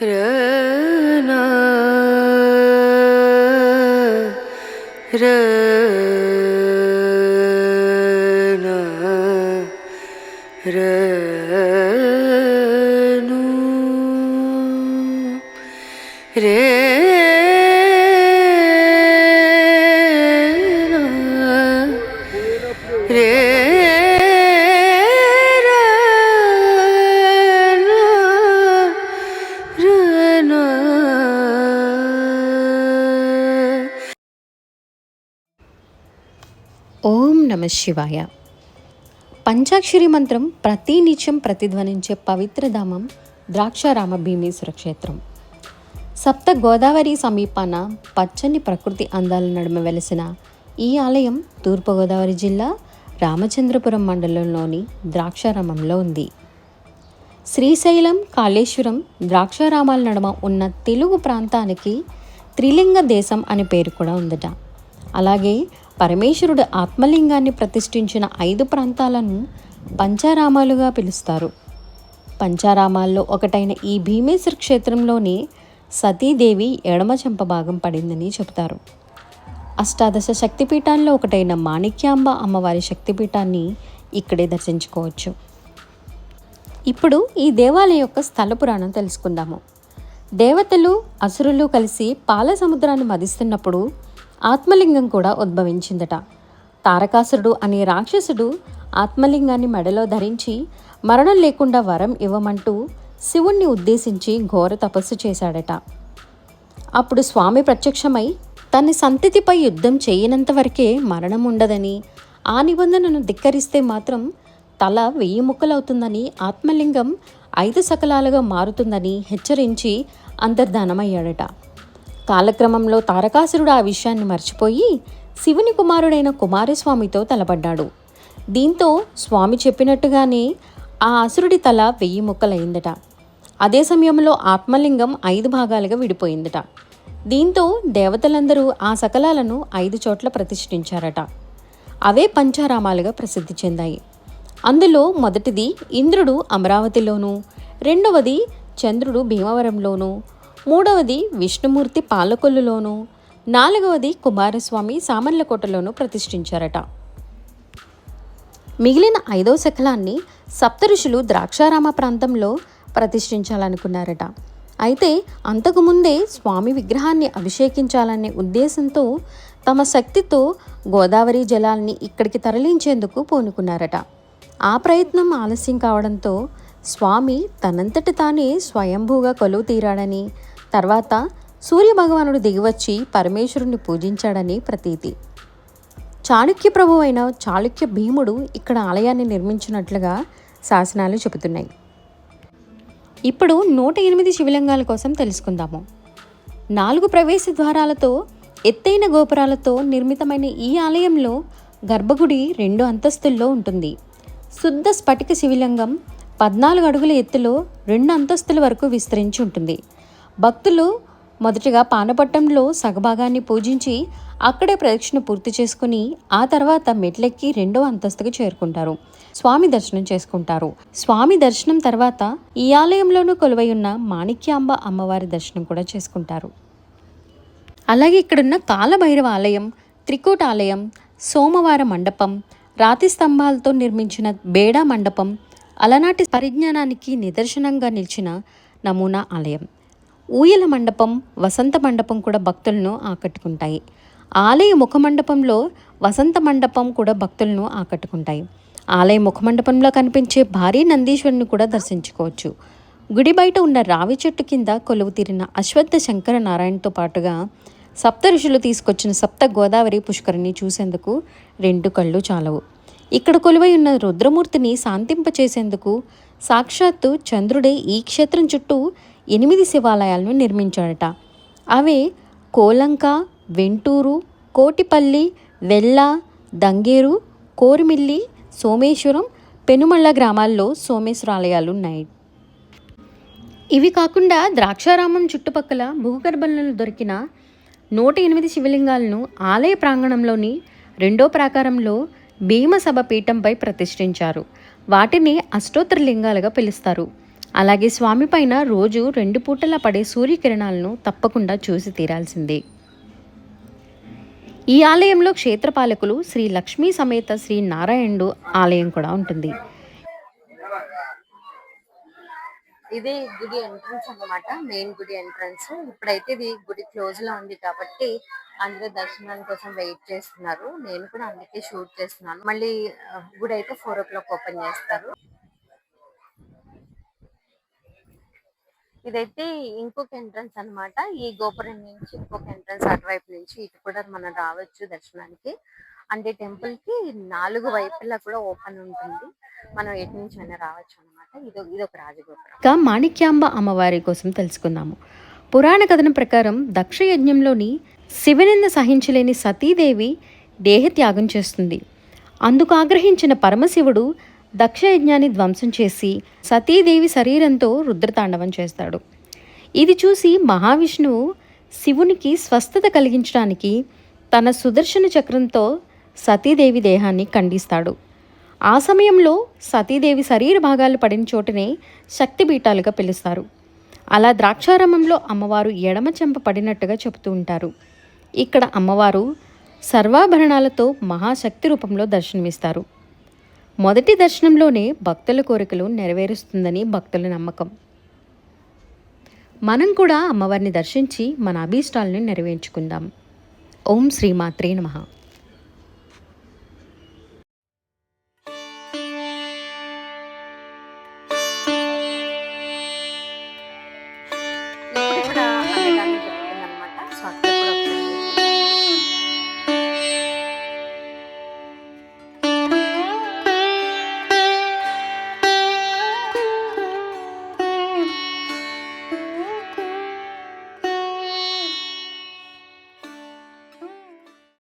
రన రన run రే ఓం నమ శివాయ. పంచాక్షరి మంత్రం ప్రతి నిత్యం ప్రతిధ్వనించే పవిత్రధామం ద్రాక్షారామ భీమేశ్వర క్షేత్రం. సప్త గోదావరి సమీపాన పచ్చని ప్రకృతి అందాల నడుమ వెలసిన ఈ ఆలయం తూర్పుగోదావరి జిల్లా రామచంద్రపురం మండలంలోని ద్రాక్షారామంలో ఉంది. శ్రీశైలం, కాళేశ్వరం, ద్రాక్షారామాల నడుమ ఉన్న తెలుగు ప్రాంతానికి త్రిలింగ దేశం అనే పేరు కూడా ఉందట. అలాగే పరమేశ్వరుడు ఆత్మలింగాన్ని ప్రతిష్ఠించిన 5 ప్రాంతాలను పంచారామాలుగా పిలుస్తారు. పంచారామాల్లో ఒకటైన ఈ భీమేశ్వర క్షేత్రంలోనే సతీదేవి ఎడమ చెంప భాగం పడిందని చెబుతారు. అష్టాదశ శక్తిపీఠాల్లో ఒకటైన మాణిక్యాంబ అమ్మవారి శక్తిపీఠాన్ని ఇక్కడే దర్శించుకోవచ్చు. ఇప్పుడు ఈ దేవాలయం యొక్క స్థల పురాణం తెలుసుకుందాము. దేవతలు, అసురులు కలిసి పాల సముద్రాన్ని మదిస్తున్నప్పుడు ఆత్మలింగం కూడా ఉద్భవించిందట. తారకాసురుడు అనే రాక్షసుడు ఆత్మలింగాన్ని మెడలో ధరించి మరణం లేకుండా వరం ఇవ్వమంటూ శివుణ్ణి ఉద్దేశించి ఘోర తపస్సు చేశాడట. అప్పుడు స్వామి ప్రత్యక్షమై తన సంతతిపై యుద్ధం చేయనంత వరకే మరణం ఉండదని, ఆ నిబంధనను ధిక్కరిస్తే మాత్రం తల 1000 ముక్కలవుతుందని, ఆత్మలింగం 5 శకలాలుగా మారుతుందని హెచ్చరించి అంతర్ధానమయ్యాడట. కాలక్రమంలో తారకాసురుడు ఆ విషయాన్ని మర్చిపోయి శివుని కుమారుడైన కుమారస్వామితో తలపడ్డాడు. దీంతో స్వామి చెప్పినట్టుగానే ఆ అసురుడి తల 1000 ముక్కలైందట. అదే సమయంలో ఆత్మలింగం 5 భాగాలుగా విడిపోయిందట. దీంతో దేవతలందరూ ఆ శకలాలను 5 చోట్ల ప్రతిష్ఠించారట. అవే పంచారామాలుగా ప్రసిద్ధి చెందాయి. అందులో మొదటిది ఇంద్రుడు అమరావతిలోను, రెండవది చంద్రుడు భీమవరంలోను, మూడవది విష్ణుమూర్తి పాలకొల్లులోను, నాలుగవది కుమారస్వామి సామర్లకోటలోనూ ప్రతిష్ఠించారట. మిగిలిన 5వ శకలాన్ని సప్తఋషులు ద్రాక్షారామ ప్రాంతంలో ప్రతిష్ఠించాలనుకున్నారట. అయితే అంతకుముందే స్వామి విగ్రహాన్ని అభిషేకించాలనే ఉద్దేశంతో తమ శక్తితో గోదావరి జలాల్ని ఇక్కడికి తరలించేందుకు పూనుకున్నారట. ఆ ప్రయత్నం ఆలస్యం కావడంతో స్వామి తనంతటి తానే స్వయంభూగా కొలువు తీరాడని, తర్వాత సూర్యభగవానుడు దిగివచ్చి పరమేశ్వరుణ్ణి పూజించాడని ప్రతీతి. చాళుక్య ప్రభు అయిన చాళుక్య భీముడు ఇక్కడ ఆలయాన్ని నిర్మించినట్లుగా శాసనాలు చెబుతున్నాయి. ఇప్పుడు 108 శివలింగాల కోసం తెలుసుకుందాము. 4 ప్రవేశ ద్వారాలతో ఎత్తైన గోపురాలతో నిర్మితమైన ఈ ఆలయంలో గర్భగుడి 2 అంతస్తుల్లో ఉంటుంది. శుద్ధ స్ఫటిక శివలింగం 14 అడుగుల ఎత్తులో 2 అంతస్తుల వరకు విస్తరించి ఉంటుంది. భక్తులు మొదటిగా పానపట్టంలో సగభాగాన్ని పూజించి అక్కడే ప్రదక్షిణ పూర్తి చేసుకుని ఆ తర్వాత మెట్లెక్కి 2వ అంతస్తుకు చేరుకుంటారు. స్వామి దర్శనం చేసుకుంటారు. స్వామి దర్శనం తర్వాత ఈ ఆలయంలోనూ కొలువై ఉన్న మాణిక్యాంబ అమ్మవారి దర్శనం కూడా చేసుకుంటారు. అలాగే ఇక్కడున్న కాలభైరవ ఆలయం, త్రికూట ఆలయం, సోమవార మండపం, రాతి స్తంభాలతో నిర్మించిన బేడా మండపం అలనాటి పరిజ్ఞానానికి నిదర్శనంగా నిలిచిన నమూనా ఆలయం. ఊయల మండపం, వసంత మండపం కూడా భక్తులను ఆకట్టుకుంటాయి. ఆలయ ముఖమండపంలో వసంత మండపం కూడా భక్తులను ఆకట్టుకుంటాయి. ఆలయ ముఖమండపంలో కనిపించే భారీ నందీశ్వరుని కూడా దర్శించుకోవచ్చు. గుడి బయట ఉన్న రావి చెట్టు కింద కొలువు తీరిన అశ్వత్థ శంకర నారాయణతో పాటుగా సప్త ఋషులు తీసుకొచ్చిన సప్త గోదావరి పుష్కరిని చూసేందుకు 2 కళ్ళు చాలవు. ఇక్కడ కొలువై ఉన్న రుద్రమూర్తిని శాంతింపచేసేందుకు సాక్షాత్తు చంద్రుడే ఈ క్షేత్రం చుట్టూ 8 శివాలయాలను నిర్మించాడట. అవే కోలంక, వెంటూరు, కోటిపల్లి, వెల్ల, దంగేరు, కోరిమిల్లి, సోమేశ్వరం, పెనుమళ్ళ గ్రామాల్లో సోమేశ్వర ఆలయాలు ఉన్నాయి. ఇవి కాకుండా ద్రాక్షారామం చుట్టుపక్కల భూగర్భంలో దొరికిన 108 శివలింగాలను ఆలయ ప్రాంగణంలోని 2వ ప్రాకారంలో భీమసభ పీఠంపై ప్రతిష్ఠించారు. వాటిని అష్టోత్తర లింగాలుగా పిలుస్తారు. అలాగే స్వామి పైన రోజు 2 పూటలా పడే సూర్యకిరణాలను తప్పకుండా చూసి తీరాల్సిందే. ఈ ఆలయంలో క్షేత్రపాలకులు శ్రీ లక్ష్మీ సమేత శ్రీ నారాయణుడు ఆలయం కూడా ఉంటుంది. ఇది గుడి ఎంట్రన్స్ అన్నమాట, మెయిన్ గుడి ఎంట్రన్స్. ఇప్పుడైతే ఇది గుడి క్లోజ్ లో ఉంది కాబట్టి అందరూ దర్శనాని కోసం వెయిట్ చేస్తున్నారు. నేను కూడా అందుకే షూట్ చేస్తున్నాను. మళ్ళీ గుడి అయితే 4 o'clock ఓపెన్ చేస్తారు. ఇదైతే ఇంకొక ఎంట్రన్స్ అన్నమాట. ఈ గోపురం నుంచి ఇంకొక ఎంట్రన్స్ అటువైపు నుంచి ఇటు కూడా మనం రావచ్చు దర్శనానికి. అంటే టెంపుల్ కి 4 వైపులా కూడా ఓపెన్ ఉంటుంది, మనం ఎటు నుంచి అయినా రావచ్చు అనమాట. ఇదొక రాజగోపురం. ఇంకా మాణిక్యాంబ అమ్మవారి కోసం తెలుసుకుందాము. పురాణ కథనం ప్రకారం దక్ష యజ్ఞంలోని శివనింద సహించలేని సతీదేవి దేహత్యాగం చేస్తుంది. అందుకు ఆగ్రహించిన పరమశివుడు దక్ష యజ్ఞాన్ని ధ్వంసం చేసి సతీదేవి శరీరంతో రుద్రతాండవం చేస్తాడు. ఇది చూసి మహావిష్ణువు శివునికి స్వస్థత కలిగించడానికి తన సుదర్శన చక్రంతో సతీదేవి దేహాన్ని ఖండిస్తాడు. ఆ సమయంలో సతీదేవి శరీర భాగాలు పడిన చోటనే శక్తిపీఠాలుగా పిలుస్తారు. అలా ద్రాక్షారామంలో అమ్మవారు ఎడమ చెంప పడినట్టుగా చెబుతూ ఉంటారు. ఇక్కడ అమ్మవారు సర్వాభరణాలతో మహాశక్తి రూపంలో దర్శనమిస్తారు. మొదటి దర్శనంలోనే భక్తుల కోరికలు నెరవేరుస్తుందని భక్తుల నమ్మకం. మనం కూడా అమ్మవారిని దర్శించి మన అభీష్టాలను నెరవేర్చుకుందాం. ఓం శ్రీమాత్రే నమః.